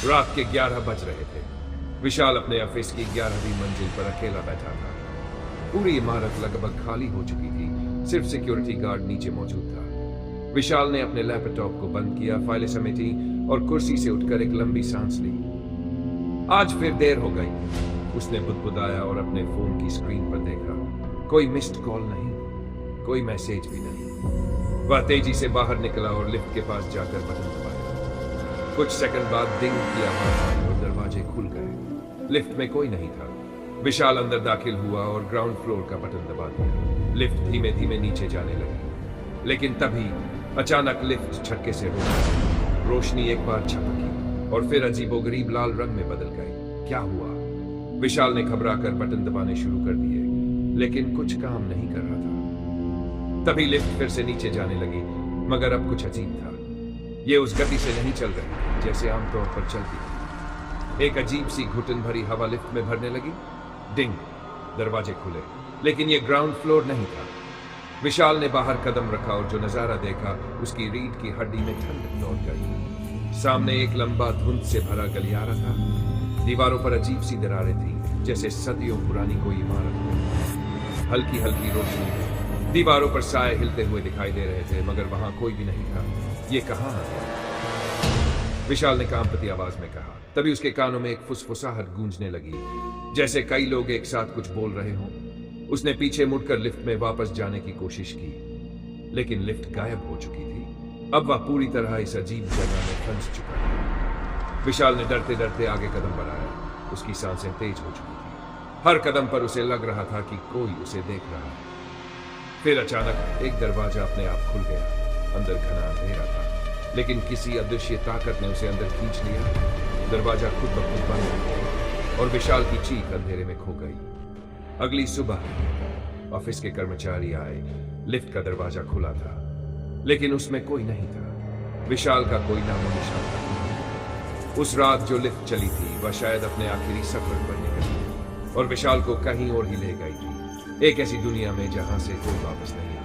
रात के 11 बज रहे थे। विशाल अपने ऑफिस की 11वीं मंजिल पर अकेला बैठा था। पूरी इमारत लगभग खाली हो चुकी थी, सिर्फ सिक्योरिटी गार्ड नीचे मौजूद था। विशाल ने अपने लैपटॉप को बंद किया, फाइलें समेटी और कुर्सी से उठकर एक लंबी सांस ली। आज फिर देर हो गई, उसने बुदबुदाया और अपने फोन की स्क्रीन पर देखा। कोई मिस्ड कॉल नहीं, कोई मैसेज भी नहीं। वह तेजी से बाहर निकला और लिफ्ट के पास जाकर बटन दबाया। कुछ सेकंड बाद डिंग की आवाज आई और दरवाजे खुल गए। लिफ्ट में कोई नहीं था। विशाल अंदर दाखिल हुआ और ग्राउंड फ्लोर का बटन दबा दिया। लिफ्ट धीमे धीमे नीचे जाने लगी, लेकिन तभी अचानक लिफ्ट झटके से रुक गई। रोशनी एक बार छपकी और फिर अजीबोगरीब लाल रंग में बदल गई। क्या हुआ? विशाल ने घबराकर बटन दबाने शुरू कर दिए, लेकिन कुछ काम नहीं कर रहा था। तभी लिफ्ट फिर से नीचे जाने लगी, मगर अब कुछ अजीब था। ये उस गति से नहीं चल रही जैसे आमतौर पर चलती थी। एक अजीब सी घुटन भरी हवा लिफ्ट में भरने लगी। डिंग, दरवाजे खुले, लेकिन ये ग्राउंड फ्लोर नहीं था। विशाल ने बाहर कदम रखा और जो नजारा देखा, उसकी रीढ़ की हड्डी में ठंडक दौड़ गई। सामने एक लंबा धुंध से भरा गलियारा था। दीवारों पर अजीब सी दरारें थी, जैसे सदियों पुरानी कोई इमारत हो। हल्की हल्की रोशनी, दीवारों पर साए हिलते हुए दिखाई दे रहे थे, मगर वहां कोई भी नहीं था। ये कहां है? विशाल ने कांपती आवाज में कहा। तभी उसके कानों में एक फुसफुसाहट गूंजने लगी, जैसे कई लोग एक साथ कुछ बोल रहे हों। उसने पीछे मुड़कर लिफ्ट में वापस जाने की कोशिश की, लेकिन लिफ्ट गायब हो चुकी थी। अब वह पूरी तरह इस अजीब जगह में फंस चुका था। विशाल ने डरते डरते आगे कदम बढ़ाया। उसकी सांसें तेज हो चुकी थी। हर कदम पर उसे लग रहा था कि कोई उसे देख रहा है। फिर अचानक एक दरवाजा अपने आप खुल गया। अंदर घना अंधेरा था, लेकिन किसी अदृश्य ताकत ने उसे अंदर खींच लिया। दरवाजा खुद ब खुद बंद हो गया और विशाल की चीख अंधेरे में खो गई। अगली सुबह ऑफिस के कर्मचारी आए। लिफ्ट का दरवाजा खुला था, लेकिन उसमें कोई नहीं था। विशाल का कोई नामो निशान था। उस रात जो लिफ्ट चली थी, वह शायद अपने आखिरी सफर पर निकली और विशाल को कहीं और ही ले गई थी, एक ऐसी दुनिया में जहां से कोई वापस नहीं